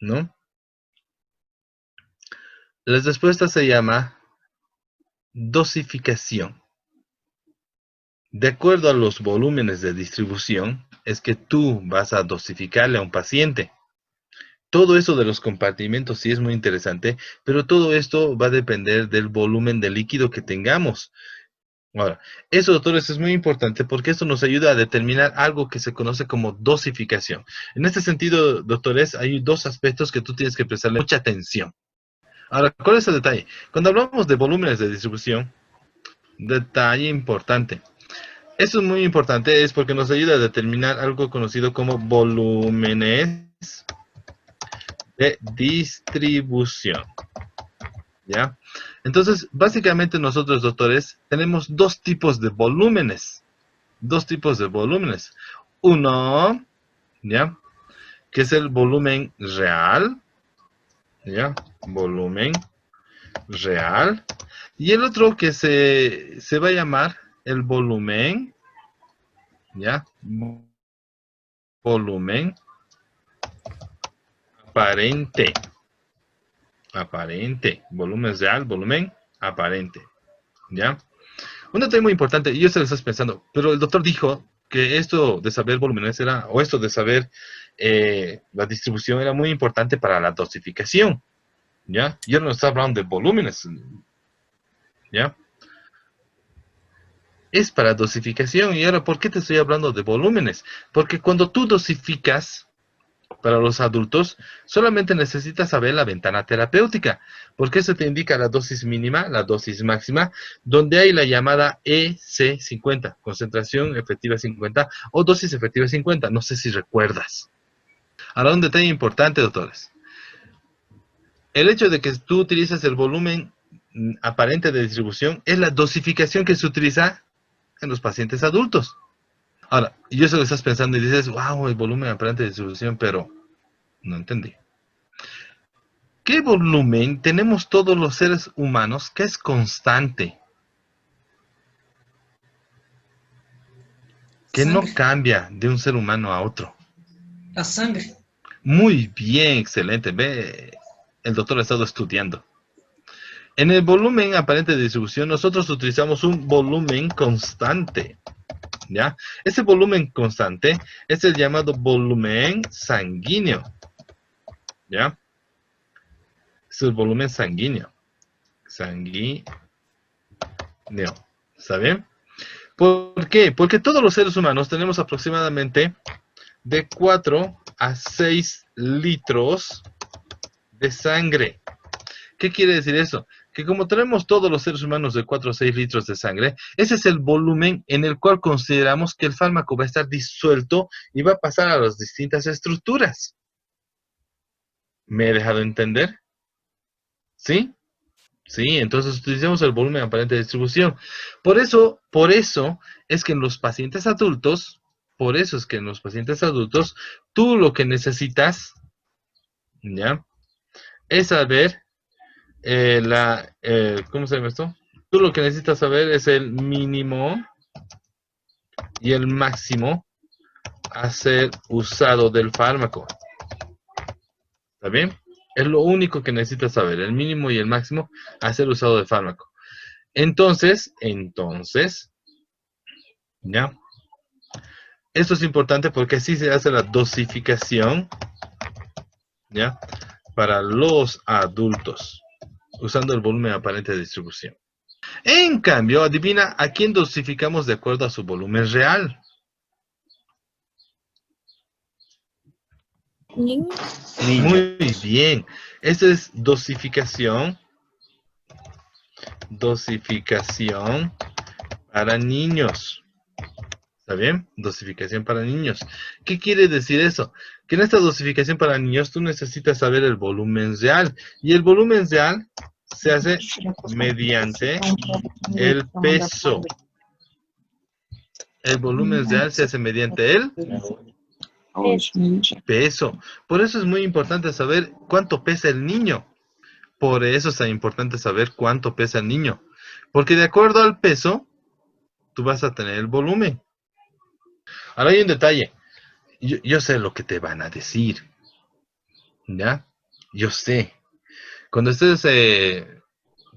¿No? La respuesta se llama dosificación. De acuerdo a los volúmenes de distribución, es que tú vas a dosificarle a un paciente. Todo eso de los compartimentos sí es muy interesante, pero todo esto va a depender del volumen de líquido que tengamos. Ahora, eso, doctores, es muy importante porque esto nos ayuda a determinar algo que se conoce como dosificación. En este sentido, doctores, hay dos aspectos que tú tienes que prestarle mucha atención. Ahora, ¿cuál es el detalle? Cuando hablamos de volúmenes de distribución, detalle importante. Esto es muy importante, es porque nos ayuda a determinar algo conocido como volúmenes de distribución. ¿Ya? Entonces, básicamente nosotros, doctores, tenemos dos tipos de volúmenes. Dos tipos de volúmenes. Uno, ¿ya?, que es el volumen real. ¿Ya? Volumen real. Y el otro que se va a llamar el volumen, ¿ya?, volumen aparente. Aparente. Volumen real, volumen aparente. ¿Ya? Un detalle muy importante, y yo se lo estás pensando, pero el doctor dijo que esto de saber volúmenes era, o esto de saber la distribución era muy importante para la dosificación. ¿Ya? Yo no estaba hablando de volúmenes. ¿Ya? Es para dosificación. Y ahora, ¿por qué te estoy hablando de volúmenes? Porque cuando tú dosificas para los adultos, solamente necesitas saber la ventana terapéutica, porque eso te indica la dosis mínima, la dosis máxima, donde hay la llamada EC50, concentración efectiva 50, o dosis efectiva 50, no sé si recuerdas. Ahora, un detalle importante, doctores. El hecho de que tú utilizas el volumen aparente de distribución es la dosificación que se utiliza en los pacientes adultos. Ahora, yo sé que estás pensando y dices, wow, el volumen aparente de distribución, pero no entendí. ¿Qué volumen tenemos todos los seres humanos que es constante? Que no cambia de un ser humano a otro. La sangre. Muy bien, excelente. Ve, el doctor ha estado estudiando. En el volumen aparente de distribución, nosotros utilizamos un volumen constante. ¿ya? Ese volumen constante es el llamado volumen sanguíneo, ¿ya? Es el volumen sanguíneo. Sanguíneo. ¿Está bien? ¿Por qué? Porque todos los seres humanos tenemos aproximadamente de 4 a 6 litros de sangre. ¿Qué quiere decir eso? Que como tenemos todos los seres humanos de 4 a 6 litros de sangre, ese es el volumen en el cual consideramos que el fármaco va a estar disuelto y va a pasar a las distintas estructuras. ¿Me he dejado entender? ¿Sí? Sí, entonces utilizamos el volumen aparente de distribución. Por eso es que en los pacientes adultos, tú lo que necesitas, ¿ya? Es saber ¿cómo se llama esto? Tú lo que necesitas saber es el mínimo y el máximo a ser usado del fármaco. ¿Está bien? Es lo único que necesitas saber, el mínimo y el máximo a ser usado del fármaco. Entonces, ¿ya? Esto es importante porque así se hace la dosificación, ¿ya? Para los adultos, usando el volumen aparente de distribución. En cambio, adivina a quién dosificamos de acuerdo a su volumen real. Niño. Muy bien. Esta es dosificación para niños. ¿Está bien? Dosificación para niños. ¿Qué quiere decir eso? Que en esta dosificación para niños tú necesitas saber el volumen real. Y el volumen real se hace mediante el peso. El volumen real se hace mediante el peso. Por eso es muy importante saber cuánto pesa el niño. Por eso es tan importante saber cuánto pesa el niño. Porque de acuerdo al peso, tú vas a tener el volumen. Ahora hay un detalle. Yo sé lo que te van a decir. ¿Ya? Yo sé. Cuando estés,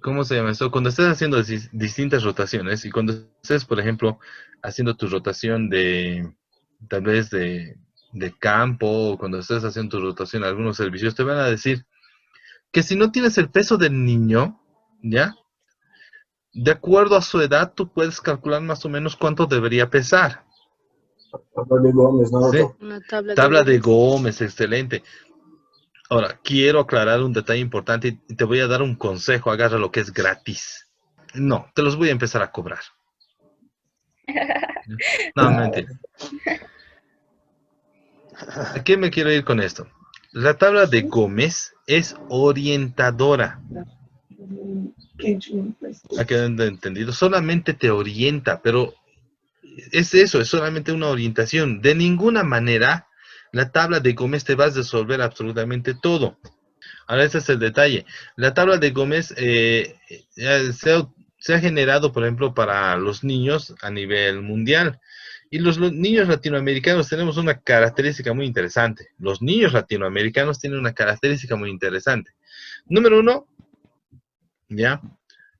¿cómo se llama esto? Cuando estés haciendo distintas rotaciones y cuando estés, por ejemplo, haciendo tu rotación tal vez de campo, o cuando estés haciendo tu rotación a algunos servicios, te van a decir que si no tienes el peso del niño, ¿ya? De acuerdo a su edad, tú puedes calcular más o menos cuánto debería pesar. Tabla de Gómez, ¿no? ¿Sí? Una tabla Tabla de Gómez. Gómez, excelente. Ahora, quiero aclarar un detalle importante y te voy a dar un consejo, agarra lo que es gratis. No, te los voy a empezar a cobrar. No, mentira. ¿A qué me quiero ir con esto? La tabla de Gómez es orientadora. ¿Ha quedado entendido? Solamente te orienta, pero es eso, es solamente una orientación. De ninguna manera la tabla de Gómez te va a resolver absolutamente todo. Ahora, ese es el detalle. La tabla de Gómez se ha generado, por ejemplo, para los niños a nivel mundial. Y los niños latinoamericanos tenemos una característica muy interesante. Los niños latinoamericanos tienen una característica muy interesante. Número uno, ¿ya?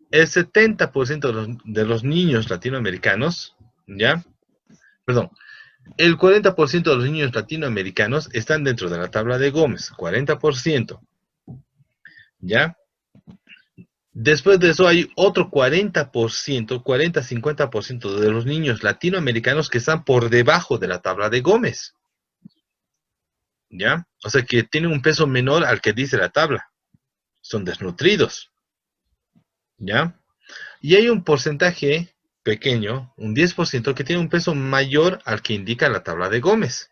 El 70% de los niños latinoamericanos, ¿ya? Perdón, el 40% de los niños latinoamericanos están dentro de la tabla de Gómez, 40%, ¿ya? Después de eso hay otro 40%, 40-50% de los niños latinoamericanos que están por debajo de la tabla de Gómez, ¿ya? O sea que tienen un peso menor al que dice la tabla. Son desnutridos, ¿ya? Y hay un porcentaje pequeño, un 10%, que tiene un peso mayor al que indica la tabla de Gómez.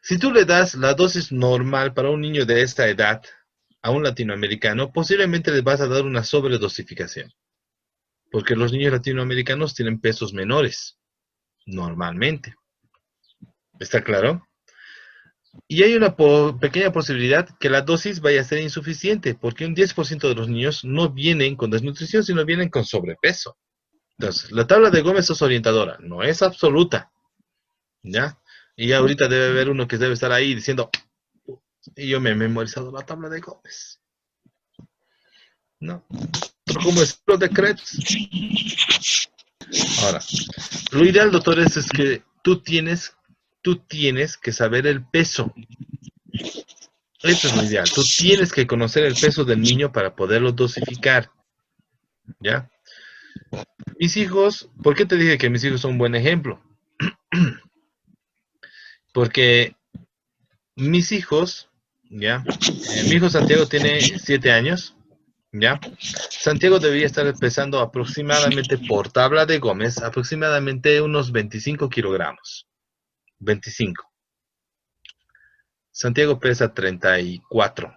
Si tú le das la dosis normal para un niño de esta edad a un latinoamericano, posiblemente le vas a dar una sobredosificación. Porque los niños latinoamericanos tienen pesos menores, normalmente. ¿Está claro? Y hay una pequeña posibilidad que la dosis vaya a ser insuficiente, porque un 10% de los niños no vienen con desnutrición, sino vienen con sobrepeso. Entonces, la tabla de Gómez es orientadora, no es absoluta, ¿ya? Y ahorita debe haber uno que debe estar ahí diciendo, y yo me he memorizado la tabla de Gómez. No. Pero como es los decretos. Ahora, lo ideal, doctores, es que tú tienes que saber el peso. Eso es lo ideal. Tú tienes que conocer el peso del niño para poderlo dosificar. ¿Ya? Mis hijos, ¿por qué te dije que mis hijos son un buen ejemplo? Porque mis hijos, ¿ya? Mi hijo Santiago tiene 7 años, ¿ya? Santiago debería estar pesando aproximadamente por tabla de Gómez, aproximadamente unos 25 kilogramos. 25. Santiago pesa 34,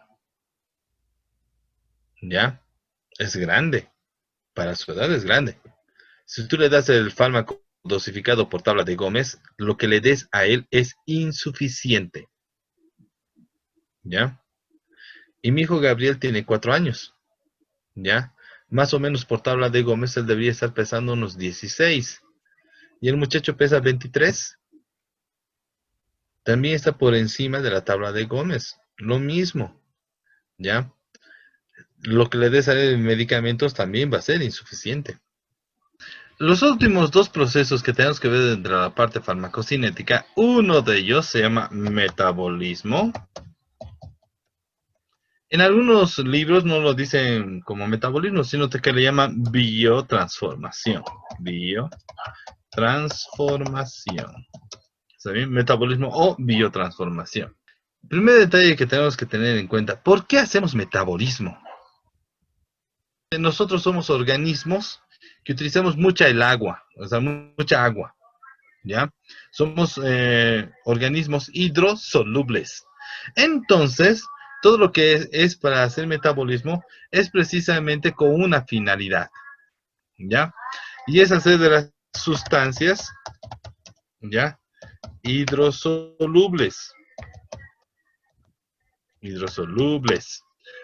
¿ya? Es grande. Para su edad es grande. Si tú le das el fármaco dosificado por tabla de Gómez, lo que le des a él es insuficiente, ¿ya? Y mi hijo Gabriel tiene 4 años, ¿ya? Más o menos por tabla de Gómez él debería estar pesando unos 16. Y el muchacho pesa 23. También está por encima de la tabla de Gómez. Lo mismo, ¿ya? Lo que le des a él en medicamentos también va a ser insuficiente. Los últimos dos procesos que tenemos que ver dentro de la parte farmacocinética, uno de ellos se llama metabolismo. En algunos libros no lo dicen como metabolismo, sino que le llaman biotransformación. Biotransformación. ¿Está bien? Metabolismo o biotransformación. Primer detalle que tenemos que tener en cuenta, ¿por qué hacemos metabolismo? Nosotros somos organismos que utilizamos mucha el agua, o sea, mucha agua, ¿ya? Somos organismos hidrosolubles. Entonces, todo lo que es para hacer metabolismo es precisamente con una finalidad, ¿ya? Y es hacer de las sustancias, ¿ya? Hidrosolubles. Hidrosolubles.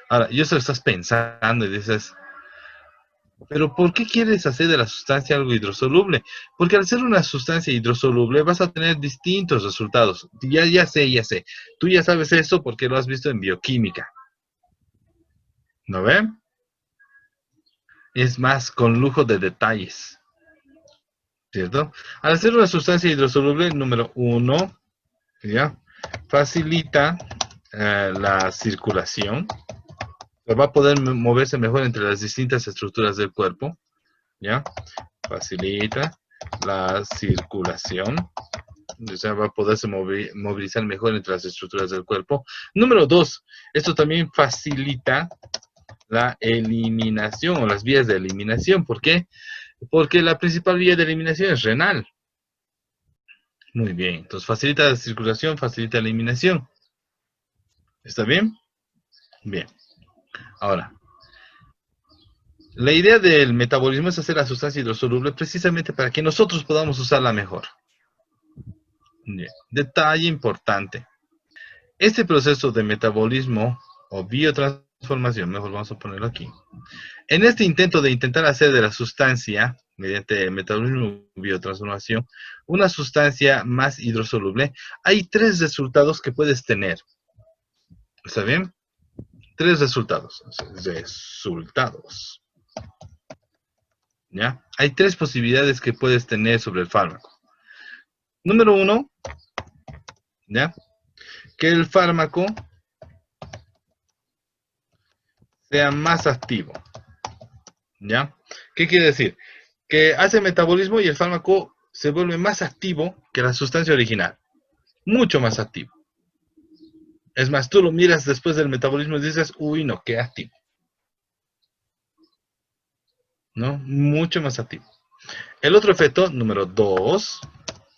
Ahora, yo sé que estás pensando y dices, pero ¿por qué quieres hacer de la sustancia algo hidrosoluble? Porque al ser una sustancia hidrosoluble vas a tener distintos resultados. Ya sé. Tú ya sabes eso porque lo has visto en bioquímica. ¿No ven? Es más, con lujo de detalles. ¿Cierto? Al ser una sustancia hidrosoluble, número 1, ¿ya? Facilita la circulación. Va a poder moverse mejor entre las distintas estructuras del cuerpo, ¿ya? Facilita la circulación, o sea, va a poderse movilizar mejor entre las estructuras del cuerpo. Número 2, esto también facilita la eliminación o las vías de eliminación. ¿Por qué? Porque la principal vía de eliminación es renal. Muy bien, entonces facilita la circulación, facilita la eliminación. ¿Está bien? Bien. Ahora, la idea del metabolismo es hacer la sustancia hidrosoluble precisamente para que nosotros podamos usarla mejor. Bien. Detalle importante. Este proceso de metabolismo o biotransformación, mejor vamos a ponerlo aquí. En este intento de intentar hacer de la sustancia, mediante metabolismo o biotransformación, una sustancia más hidrosoluble, hay 3 resultados que puedes tener. ¿Está bien? 3 resultados. ¿Ya? Hay 3 posibilidades que puedes tener sobre el fármaco. Número 1, ¿ya? Que el fármaco sea más activo, ¿ya? ¿Qué quiere decir? Que hace metabolismo y el fármaco se vuelve más activo que la sustancia original, mucho más activo. Es más, tú lo miras después del metabolismo y dices, uy, no, qué activo, ¿no? Mucho más activo. El otro efecto, número 2,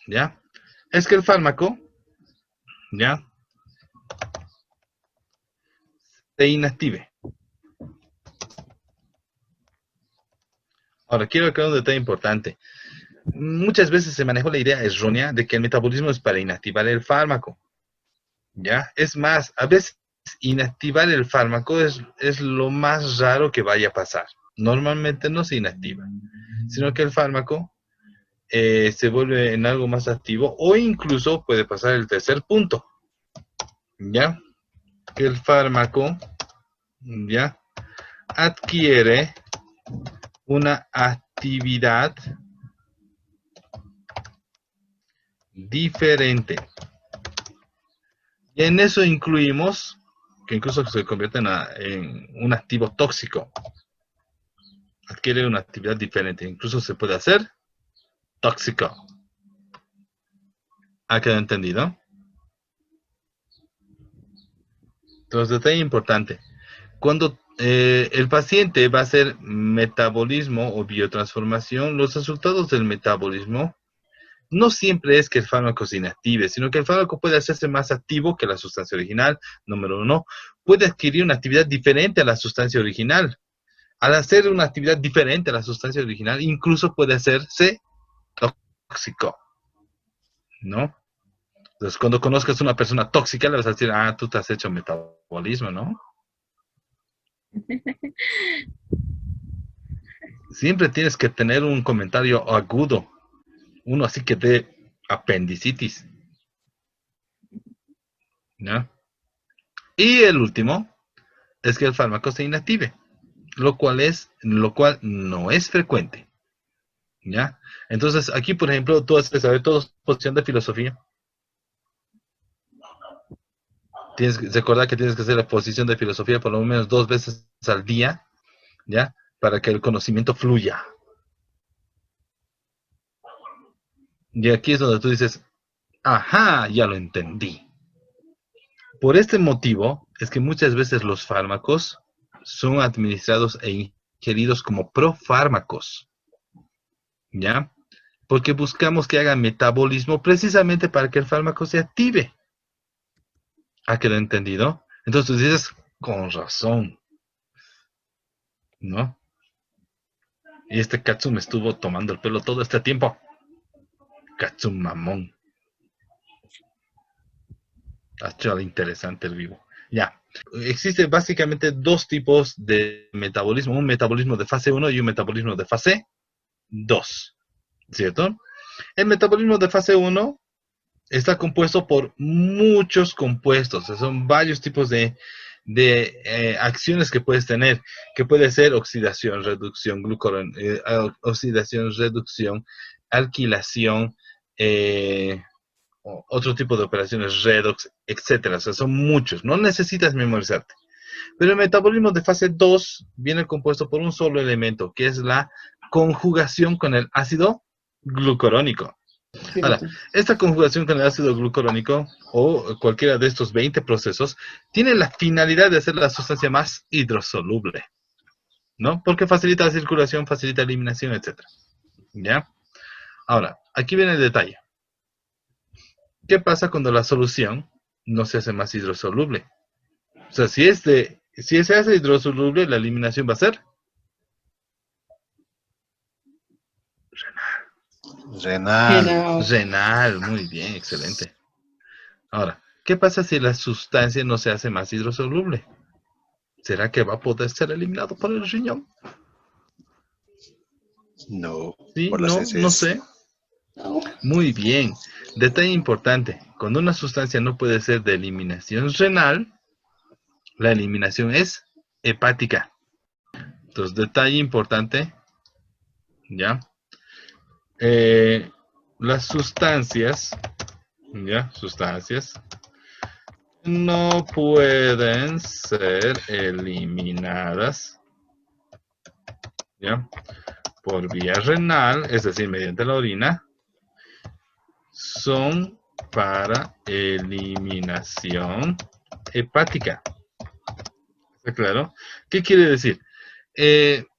¿ya? Es que el fármaco, ¿ya? Se inactive. Ahora, quiero aclarar un detalle importante. Muchas veces se manejó la idea errónea de que el metabolismo es para inactivar el fármaco, ¿ya? Es más, a veces inactivar el fármaco es lo más raro que vaya a pasar. Normalmente no se inactiva, sino que el fármaco se vuelve en algo más activo o incluso puede pasar el tercer punto, ¿ya? Que el fármaco, ¿ya? Adquiere una actividad diferente. Y en eso incluimos que incluso se convierte en un activo tóxico. Adquiere una actividad diferente. Incluso se puede hacer tóxico. ¿Ha quedado entendido? Entonces, detalle importante. Cuando el paciente va a hacer metabolismo o biotransformación, los resultados del metabolismo no siempre es que el fármaco se inactive, sino que el fármaco puede hacerse más activo que la sustancia original. Número uno, puede adquirir una actividad diferente a la sustancia original. Al hacer una actividad diferente a la sustancia original, incluso puede hacerse tóxico, ¿no? Entonces, cuando conozcas a una persona tóxica, le vas a decir, ah, tú te has hecho metabolismo, ¿no? Siempre tienes que tener un comentario agudo. Uno así que dé apendicitis, ¿no? Y el último es que el fármaco se inactive, lo cual no es frecuente, ¿ya? Entonces, aquí, por ejemplo, tú haces, ¿sabes? Todo es posición de filosofía. Tienes que recordar que tienes que hacer la posición de filosofía por lo menos 2 veces al día, ¿ya? Para que el conocimiento fluya. Y aquí es donde tú dices, ajá, ya lo entendí. Por este motivo es que muchas veces los fármacos son administrados e ingeridos como profármacos, ¿ya? Porque buscamos que haga metabolismo precisamente para que el fármaco se active. ¿Ha quedado entendido? Entonces tú dices, con razón, ¿no? Y este Katsu me estuvo tomando el pelo todo este tiempo. Katsu mamón. Ha hecho interesante el vivo. Ya. Existen básicamente 2 tipos de metabolismo. Un metabolismo de fase 1 y un metabolismo de fase 2. ¿Cierto? El metabolismo de fase 1 está compuesto por muchos compuestos. Son varios tipos de acciones que puedes tener, que puede ser oxidación, reducción, oxidación, reducción, alquilación, otro tipo de operaciones, redox, etcétera. O sea, son muchos. No necesitas memorizarte. Pero el metabolismo de fase 2 viene compuesto por un solo elemento, que es la conjugación con el ácido glucurónico. Ahora, esta conjugación con el ácido glucurónico o cualquiera de estos 20 procesos tiene la finalidad de hacer la sustancia más hidrosoluble, ¿no? Porque facilita la circulación, facilita la eliminación, etc. ¿Ya? Ahora, aquí viene el detalle. ¿Qué pasa cuando la solución no se hace más hidrosoluble? O sea, si se hace hidrosoluble, la eliminación va a ser Renal. renal. Muy bien, excelente. Ahora, ¿qué pasa si la sustancia no se hace más hidrosoluble? ¿Será que va a poder ser eliminado por el riñón? No, Sí, por las no, no heces. sé. Muy bien. Detalle importante. Cuando una sustancia no puede ser de eliminación renal, la eliminación es hepática. Entonces, detalle importante, ¿ya? Las sustancias, ¿ya? Sustancias no pueden ser eliminadas, ¿ya? Por vía renal, es decir, mediante la orina, son para eliminación hepática. ¿Está claro? ¿Qué quiere decir?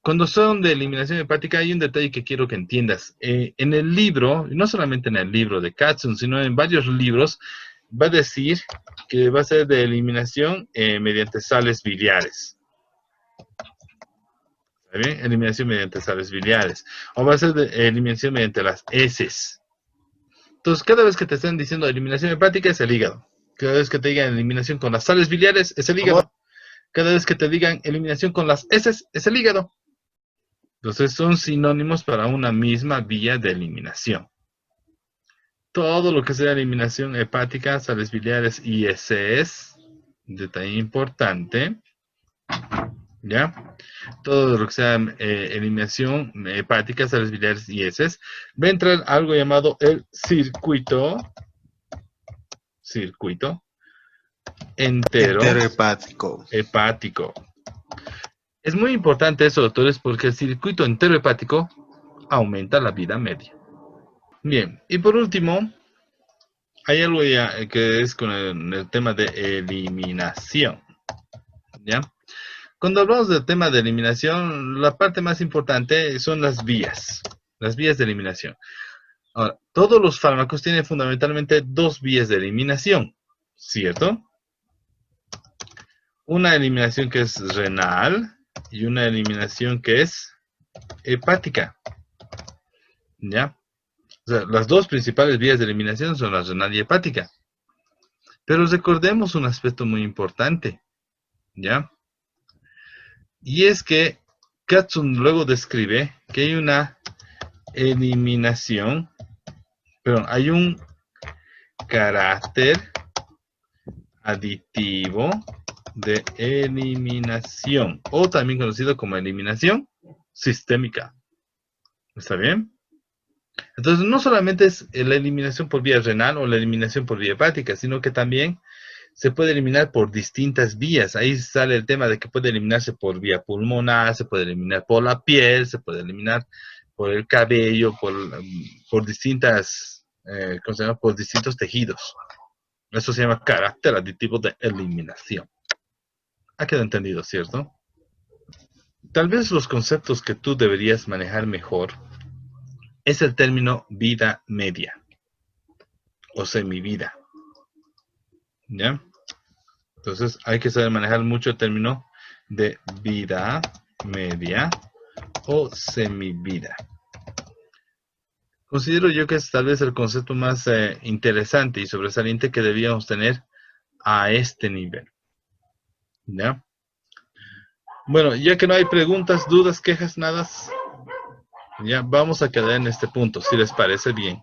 Cuando son de eliminación hepática hay un detalle que quiero que entiendas. En el libro, no solamente en el libro de Katzun, sino en varios libros, va a decir que va a ser de eliminación mediante sales biliares. ¿Está bien? Eliminación mediante sales biliares. O va a ser de eliminación mediante las heces. Entonces, cada vez que te estén diciendo eliminación hepática es el hígado. Cada vez que te digan eliminación con las sales biliares es el hígado. Cada vez que te digan eliminación con las heces es el hígado. Entonces son sinónimos para una misma vía de eliminación. Todo lo que sea eliminación hepática, sales biliares y heces, detalle importante, ¿Ya? Todo lo que sea eliminación hepática, sales biliares y heces, va a entrar algo llamado el circuito Enterohepático. hepático. Es muy importante eso, doctores, porque el circuito enterohepático aumenta la vida media. Bien, y por último, hay algo ya que es con el tema de eliminación. ¿Ya? Cuando hablamos del tema de eliminación, la parte más importante son las vías de eliminación. Ahora, todos los fármacos tienen fundamentalmente dos vías de eliminación, ¿cierto? Una eliminación que es renal y una eliminación que es hepática. ¿Ya? O sea, las dos principales vías de eliminación son la renal y hepática. Pero recordemos un aspecto muy importante, ¿ya? Y es que Katzun luego describe que hay una eliminación, perdón, hay un carácter aditivo de eliminación, o también conocido como eliminación sistémica. ¿Está bien? Entonces, no solamente es la eliminación por vía renal o la eliminación por vía hepática, sino que también se puede eliminar por distintas vías. Ahí sale el tema de que puede eliminarse por vía pulmonar, se puede eliminar por la piel, se puede eliminar por el cabello, por distintas, ¿cómo se llama? Por distintos tejidos. Eso se llama carácter aditivo de eliminación. Ha quedado entendido, ¿cierto? Tal vez los conceptos que tú deberías manejar mejor es el término vida media o semivida. ¿Ya? Entonces hay que saber manejar mucho el término de vida media o semivida. Considero yo que es tal vez el concepto más interesante y sobresaliente que debíamos tener a este nivel. ¿Ya? Bueno, ya que no hay preguntas, dudas, quejas, nada, ya vamos a quedar en este punto, si les parece bien.